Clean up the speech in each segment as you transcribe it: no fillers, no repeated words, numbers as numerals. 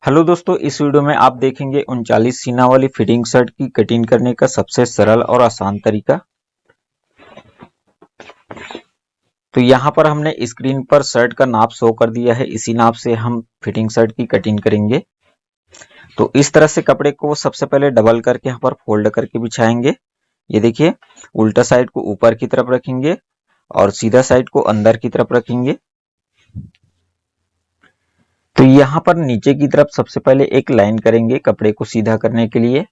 Hello दोस्तों, इस video में आप देखेंगे 39 सीना वाली फिटिंग शर्ट की कटिंग करने का सबसे सरल और आसान तरीका। तो यहाँ पर हमने स्क्रीन पर शर्ट का नाप शो कर दिया है। इसी नाप से हम फिटिंग शर्ट की कटिंग करेंगे। तो इस तरह से कपड़े को सबसे पहले डबल करके यहाँ पर फोल्ड करके बिछाएंगे। ये देखिए, उल्टा साइड को ऊपर की तरफ रखेंगे और सीधा साइड को अंदर की तरफ रखेंगे। तो यहाँ पर नीचे की तरफ सबसे पहले एक लाइन करेंगे कपड़े को सीधा करने के लिए।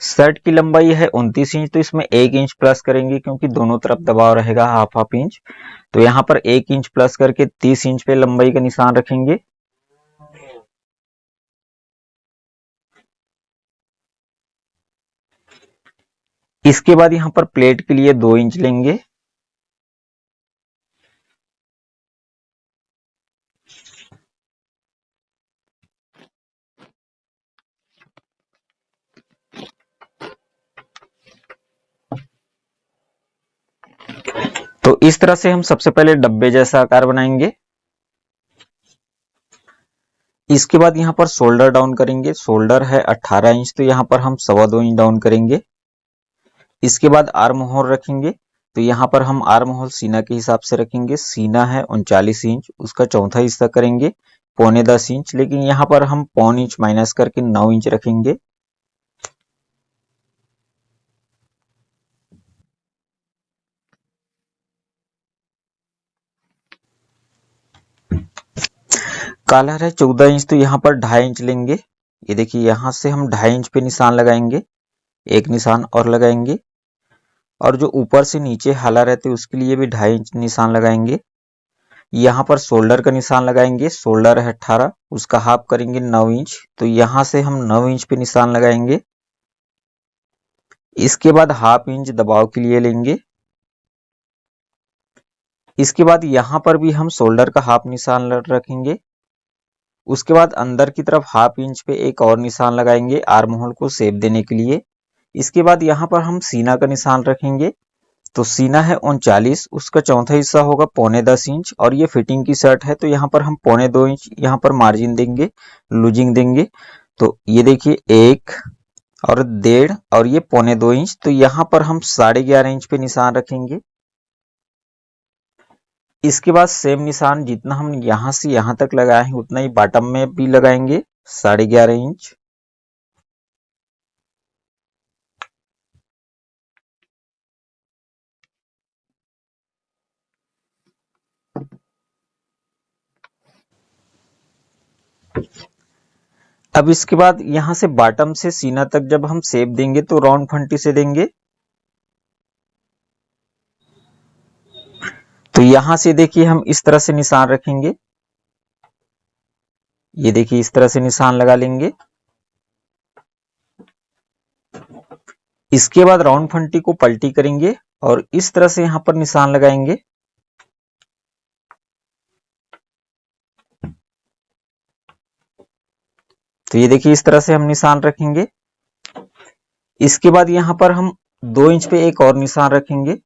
शर्ट की लंबाई है 29 इंच, तो इसमें 1 इंच प्लस करेंगे क्योंकि दोनों तरफ दबाव रहेगा हाफ हाफ इंच। तो यहाँ पर 1 इंच प्लस करके 30 इंच पे लंबाई का निशान रखेंगे। इसके बाद यहाँ पर प्लेट के लिए 2 इंच लेंगे। तो इस तरह से हम सबसे पहले डब्बे जैसा आकार बनाएंगे। इसके बाद यहाँ पर शोल्डर डाउन करेंगे। शोल्डर है 18 इंच, तो यहाँ पर हम 2.25 इंच डाउन करेंगे। इसके बाद आर्म होल रखेंगे। तो यहाँ पर हम आर्म होल सीना के हिसाब से रखेंगे। सीना है 39 इंच, उसका चौथा हिस्सा करेंगे 9.25 इंच, लेकिन यहाँ पर हम 0.5 इंच माइनस करके 9 इंच रखेंगे। कॉलर है 14 इंच, तो यहाँ पर 2.5 इंच लेंगे। ये देखिए, यहाँ से हम 2.5 इंच पे निशान लगाएंगे, एक निशान और लगाएंगे। और जो ऊपर से नीचे हाला रहते उसके लिए भी 2.5 इंच निशान लगाएंगे। यहाँ पर शोल्डर का निशान लगाएंगे। शोल्डर है 18, उसका हाफ करेंगे 9 इंच, तो यहाँ से हम 9 इंच पे निशान लगाएंगे। इसके बाद हाफ इंच दबाव के लिए लेंगे। इसके बाद यहाँ पर भी हम शोल्डर का हाफ निशान रखेंगे। उसके बाद अंदर की तरफ हाफ इंच पे एक और निशान लगाएंगे आर्म होल को शेप देने के लिए। इसके बाद यहाँ पर हम सीना का निशान रखेंगे। तो सीना है 39, उसका चौथा हिस्सा होगा 9.25 इंच, और ये फिटिंग की शर्ट है तो यहाँ पर हम 2.25 इंच यहाँ पर मार्जिन देंगे, लूजिंग देंगे। तो ये देखिए 1 और 1.5 और ये 2.25 इंच, तो यहाँ पर हम 11.5 इंच पे निशान रखेंगे। इसके बाद सेम निशान जितना हम यहाँ से यहाँ तक लगाए हैं उतना ही बॉटम में भी लगाएंगे, 11.5 इंच। अब इसके बाद यहां से बॉटम से सीना तक जब हम शेप देंगे तो राउंड फंटी से देंगे। तो यहां से देखिए हम इस तरह से निशान रखेंगे। ये देखिए, इस तरह से निशान लगा लेंगे। इसके बाद राउंड फंटी को पलटी करेंगे और इस तरह से यहां पर निशान लगाएंगे। तो ये देखिए, इस तरह से हम निशान रखेंगे। इसके बाद यहां पर हम 2 इंच पे एक और निशान रखेंगे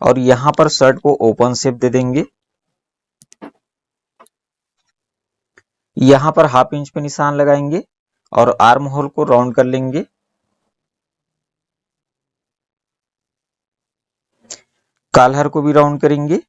और यहां पर शर्ट को ओपन शेप दे देंगे। यहां पर हाफ इंच पे निशान लगाएंगे और आर्म होल को राउंड कर लेंगे। कॉलर को भी राउंड करेंगे।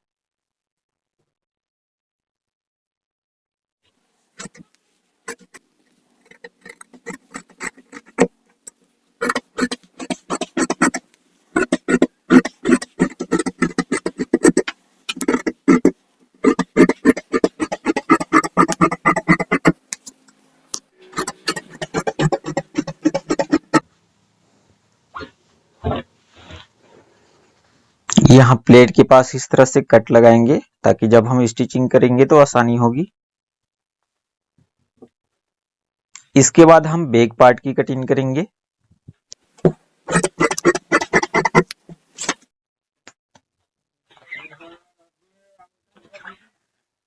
यहाँ प्लेट के पास इस तरह से कट लगाएंगे ताकि जब हम स्टिचिंग करेंगे तो आसानी होगी। इसके बाद हम बैक पार्ट की कटिंग करेंगे।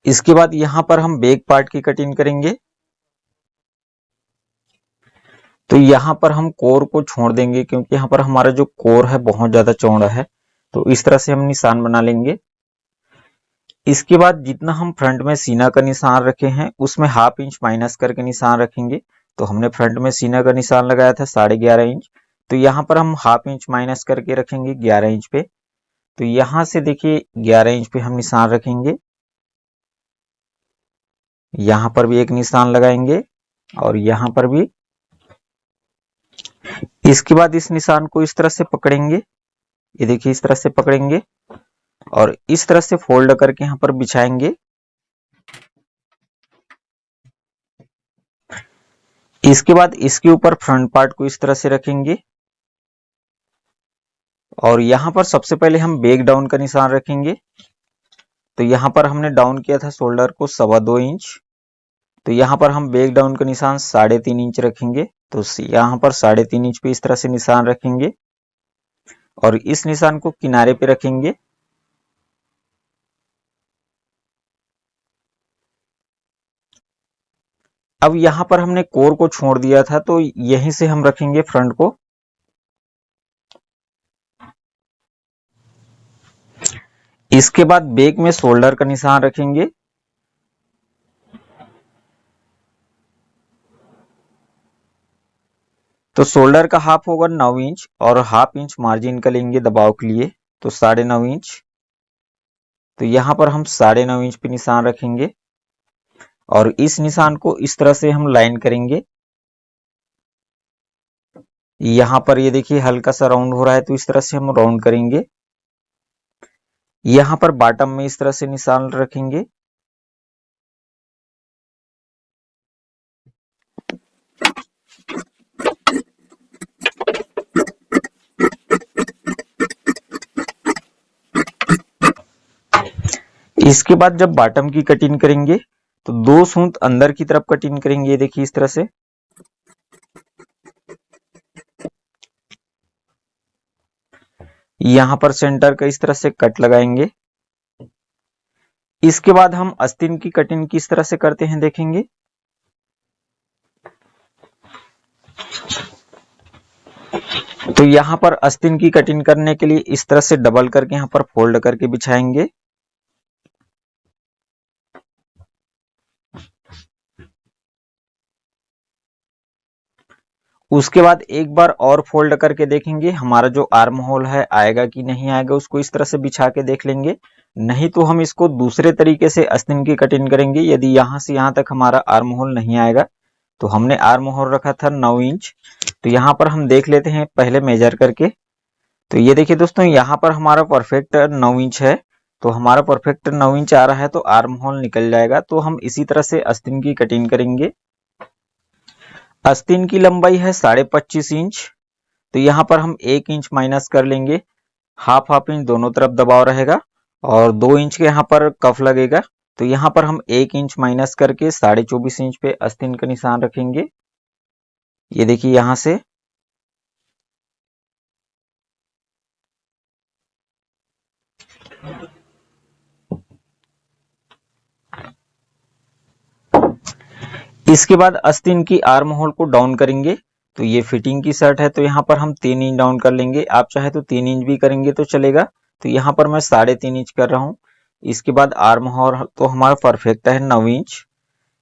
इसके बाद यहां पर हम बैक पार्ट की कटिंग करेंगे। तो यहां पर हम कोर को छोड़ देंगे क्योंकि यहां पर हमारा जो कोर है बहुत ज्यादा चौड़ा है। तो इस तरह से हम निशान बना लेंगे। इसके बाद जितना हम फ्रंट में सीना का निशान रखे हैं उसमें हाफ इंच माइनस करके निशान रखेंगे। तो हमने फ्रंट में सीना का निशान लगाया था 11.5 इंच, तो यहाँ पर हम हाफ इंच माइनस करके रखेंगे 11 इंच पे। तो यहाँ से देखिए 11 इंच पे हम निशान रखेंगे, यहाँ पर भी एक निशान लगाएंगे और यहाँ पर भी। इसके बाद इस निशान को इस तरह से पकड़ेंगे, ये देखिए इस तरह से पकड़ेंगे और इस तरह से फोल्ड करके यहाँ पर बिछाएंगे। इसके बाद इसके ऊपर फ्रंट पार्ट को इस तरह से रखेंगे और यहाँ पर सबसे पहले हम बैक डाउन का निशान रखेंगे। तो यहाँ पर हमने डाउन किया था शोल्डर को 2.25 इंच, तो यहाँ पर हम बैक डाउन का निशान 3.5 इंच रखेंगे। तो यहाँ पर 3.5 इंच पे इस तरह से निशान रखेंगे और इस निशान को किनारे पे रखेंगे। अब यहाँ पर हमने कोर को छोड़ दिया था तो यहीं से हम रखेंगे फ्रंट को। इसके बाद बैक में शोल्डर का निशान रखेंगे। तो शोल्डर का हाफ होगा 9 इंच और हाफ इंच मार्जिन का लेंगे दबाव के लिए, तो 9.5 इंच। तो यहाँ पर हम 9.5 इंच पे निशान रखेंगे और इस निशान को इस तरह से हम लाइन करेंगे। यहाँ पर ये देखिए हल्का सा राउंड हो रहा है, तो इस तरह से हम राउंड करेंगे। यहाँ पर बॉटम में इस तरह से निशान रखेंगे। इसके बाद जब बॉटम की कटिंग करेंगे तो 2 सूंत अंदर की तरफ कटिंग करेंगे, ये देखिए इस तरह से। यहाँ पर सेंटर का इस तरह से कट लगाएंगे। इसके बाद हम आस्तीन की कटिंग किस तरह से करते हैं देखेंगे। तो यहाँ पर आस्तीन की कटिंग करने के लिए इस तरह से डबल करके यहाँ पर फोल्ड करके बिछाएंगे। उसके बाद एक बार और फोल्ड करके देखेंगे हमारा जो आर्म होल है आएगा कि नहीं आएगा, उसको इस तरह से बिछा के देख लेंगे। नहीं तो हम इसको दूसरे तरीके से आस्तीन की कटिंग करेंगे। यदि यहाँ से यहाँ तक हमारा आर्म होल नहीं आएगा तो हमने आर्म होल रखा था 9 इंच, तो यहाँ पर हम देख लेते हैं पहले मेजर करके। तो ये देखिए दोस्तों, यहाँ पर हमारा परफेक्ट 9 इंच है, तो हमारा परफेक्ट 9 इंच आ रहा है तो आर्म होल निकल जाएगा। तो हम इसी तरह से आस्तीन की कटिंग करेंगे। आस्तीन की लंबाई है 25.5 इंच, तो यहाँ पर हम 1 इंच माइनस कर लेंगे। हाफ इंच दोनों तरफ दबाव रहेगा और 2 इंच के यहाँ पर कफ लगेगा। तो यहाँ पर हम 1 इंच माइनस करके 24.5 इंच पे आस्तीन का निशान रखेंगे। ये देखिए यहाँ से। इसके बाद आस्तीन की आर्म होल को डाउन करेंगे। तो ये फिटिंग की शर्ट है, तो यहाँ पर हम 3 इंच डाउन कर लेंगे। आप चाहे तो 3 इंच भी करेंगे तो चलेगा। तो यहाँ पर मैं 3.5 इंच कर रहा हूँ। इसके बाद आर्म होल तो हमारा परफेक्ट है 9 इंच।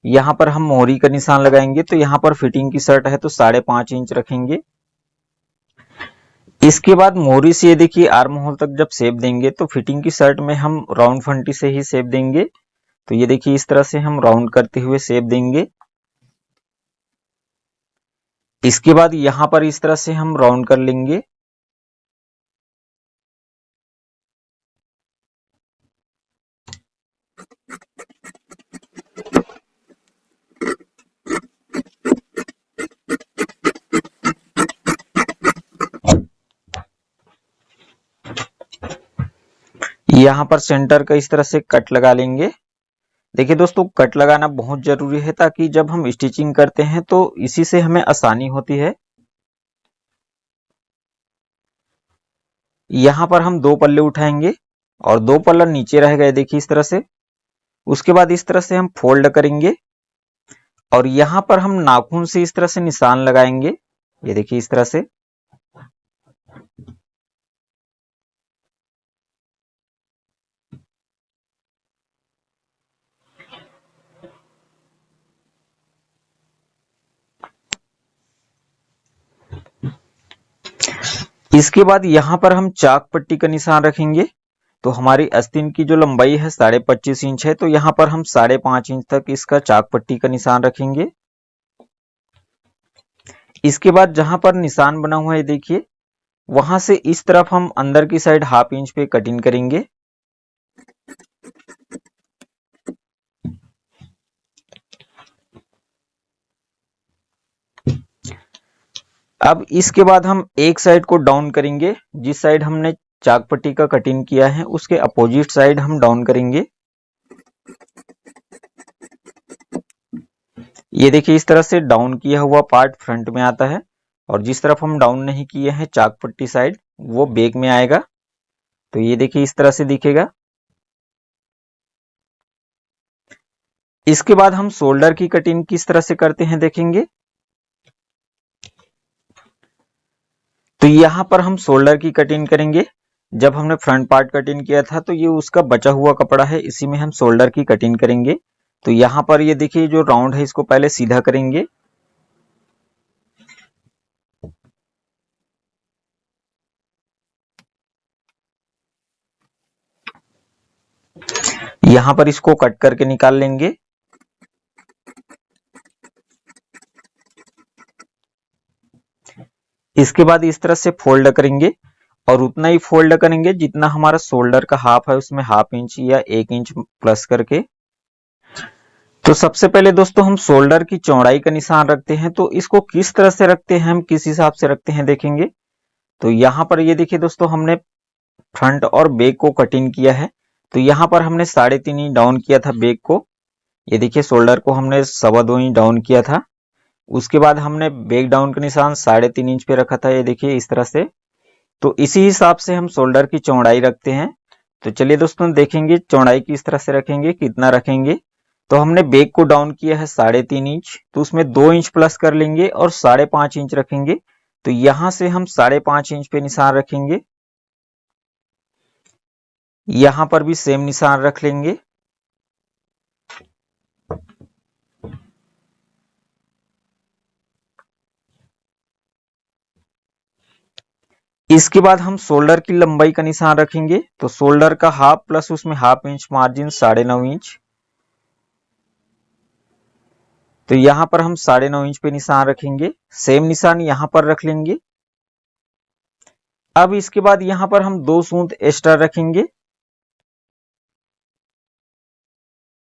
यहाँ पर हम मोहरी का निशान लगाएंगे। तो यहाँ पर फिटिंग की शर्ट है तो 5.5 इंच रखेंगे। इसके बाद मोहरी से ये देखिए आर्म होल तक जब शेप देंगे तो फिटिंग की शर्ट में हम राउंड फंटी से ही शेप देंगे। तो ये देखिए इस तरह से हम राउंड करते हुए शेप देंगे। इसके बाद यहाँ पर इस तरह से हम राउंड कर लेंगे। यहाँ पर सेंटर का इस तरह से कट लगा लेंगे। देखिए दोस्तों, कट लगाना बहुत जरूरी है ताकि जब हम स्टिचिंग करते हैं तो इसी से हमें आसानी होती है। यहाँ पर हम 2 पल्ले उठाएंगे और 2 पल्ला नीचे रह गए, देखिए इस तरह से। उसके बाद इस तरह से हम फोल्ड करेंगे और यहाँ पर हम नाखून से इस तरह से निशान लगाएंगे। ये देखिए इस तरह से। इसके बाद यहाँ पर हम चाक पट्टी का निशान रखेंगे। तो हमारी आस्तीन की जो लंबाई है 25.5 इंच है, तो यहाँ पर हम 5.5 इंच तक इसका चाक पट्टी का निशान रखेंगे। इसके बाद जहां पर निशान बना हुआ है देखिए, वहां से इस तरफ हम अंदर की साइड 1/2 इंच पे कटिंग करेंगे। अब इसके बाद हम एक साइड को डाउन करेंगे। जिस साइड हमने चाक पट्टी का कटिंग किया है उसके अपोजिट साइड हम डाउन करेंगे। ये देखिए इस तरह से डाउन किया हुआ पार्ट फ्रंट में आता है, और जिस तरफ हम डाउन नहीं किए हैं चाक पट्टी साइड, वो बैक में आएगा। तो ये देखिए इस तरह से दिखेगा। इसके बाद हम शोल्डर की कटिंग किस तरह से करते हैं देखेंगे। तो यहां पर हम शोल्डर की कटिंग करेंगे। जब हमने फ्रंट पार्ट कटिंग किया था तो ये उसका बचा हुआ कपड़ा है, इसी में हम शोल्डर की कटिंग करेंगे। तो यहां पर ये देखिए जो राउंड है इसको पहले सीधा करेंगे। यहां पर इसको कट करके निकाल लेंगे। इसके बाद इस तरह से फोल्ड करेंगे, और उतना ही फोल्ड करेंगे जितना हमारा शोल्डर का हाफ है उसमें 1/2 इंच या 1 इंच प्लस करके। तो सबसे पहले दोस्तों हम शोल्डर की चौड़ाई का निशान रखते हैं। तो इसको किस तरह से रखते हैं, हम किस हिसाब से रखते हैं देखेंगे। तो यहाँ पर ये देखिए दोस्तों, हमने फ्रंट और बैक को कटिंग किया है। तो यहाँ पर हमने 3.5 इंच डाउन किया था बैक को। ये देखिए शोल्डर को हमने 2.25 इंच डाउन किया था। उसके बाद हमने बैक डाउन का निशान 3.5 इंच पे रखा था, ये देखिए इस तरह से। तो इसी हिसाब से हम शोल्डर की चौड़ाई रखते हैं। तो चलिए दोस्तों देखेंगे चौड़ाई किस तरह से रखेंगे, कितना रखेंगे। तो हमने बैक को डाउन किया है 3.5 इंच, तो उसमें 2 इंच प्लस कर लेंगे और 5.5 इंच रखेंगे। तो यहां से हम 5.5 इंच पे निशान रखेंगे। यहां पर भी सेम निशान रख लेंगे। इसके बाद हम शोल्डर की लंबाई का निशान रखेंगे। तो शोल्डर का हाफ प्लस उसमें 1/2 इंच मार्जिन 9.5 इंच। तो यहां पर हम 9.5 इंच पे निशान रखेंगे। सेम निशान यहां पर रख लेंगे। अब इसके बाद यहां पर हम 2 सूंद एक्स्ट्रा रखेंगे।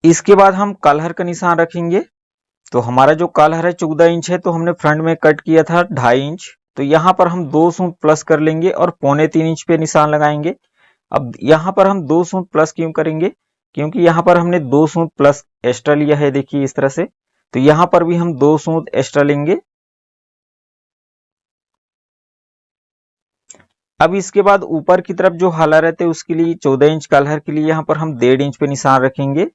इसके बाद हम कॉलर का निशान रखेंगे। तो हमारा जो कॉलर है 14 इंच है, तो हमने फ्रंट में कट किया था 2.5 इंच। तो यहां पर हम 2 सूंद प्लस कर लेंगे और 3.25 इंच पे निशान लगाएंगे। अब यहां पर हम 2 सूंद प्लस क्यों करेंगे, क्योंकि यहां पर हमने 2 सूंद प्लस एक्स्ट्रा लिया है, देखिए इस तरह से। तो यहां पर भी हम 2 सूंद एक्स्ट्रा लेंगे। अब इसके बाद ऊपर की तरफ जो हाला रहते हैं उसके लिए 14 इंच कॉलर के लिए यहाँ पर हम 1.5 इंच पे निशान रखेंगे।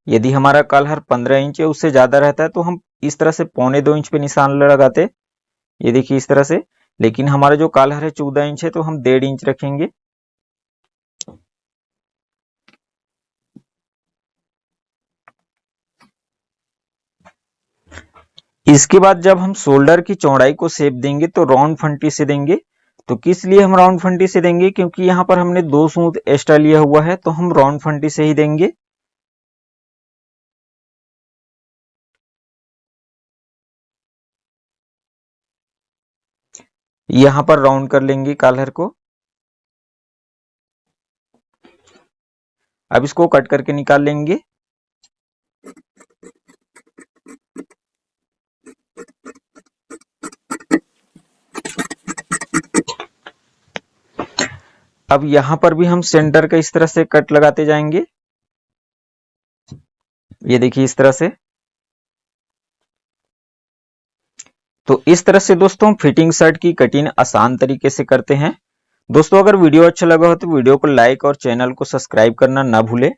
यदि हमारा कॉलर 15 इंच या उससे ज्यादा रहता है तो हम इस तरह से 2.25 इंच पे निशान लगाते, ये देखिए इस तरह से। लेकिन हमारा जो कॉलर है 14 इंच है, तो हम 1.5 इंच रखेंगे। इसके बाद जब हम शोल्डर की चौड़ाई को शेप देंगे तो राउंड फंटी से देंगे। तो किस लिए हम राउंड फंटी से देंगे, क्योंकि यहाँ पर हमने 2 सूंद एक्स्ट्रा लिया हुआ है, तो हम राउंड फंटी से ही देंगे। यहां पर राउंड कर लेंगे कॉलर को। अब इसको कट करके निकाल लेंगे। अब यहां पर भी हम सेंटर का इस तरह से कट लगाते जाएंगे, ये देखिए इस तरह से। तो इस तरह से दोस्तों फिटिंग शर्ट की कटिंग आसान तरीके से करते हैं। दोस्तों अगर वीडियो अच्छा लगा हो तो वीडियो को लाइक और चैनल को सब्सक्राइब करना ना भूलें।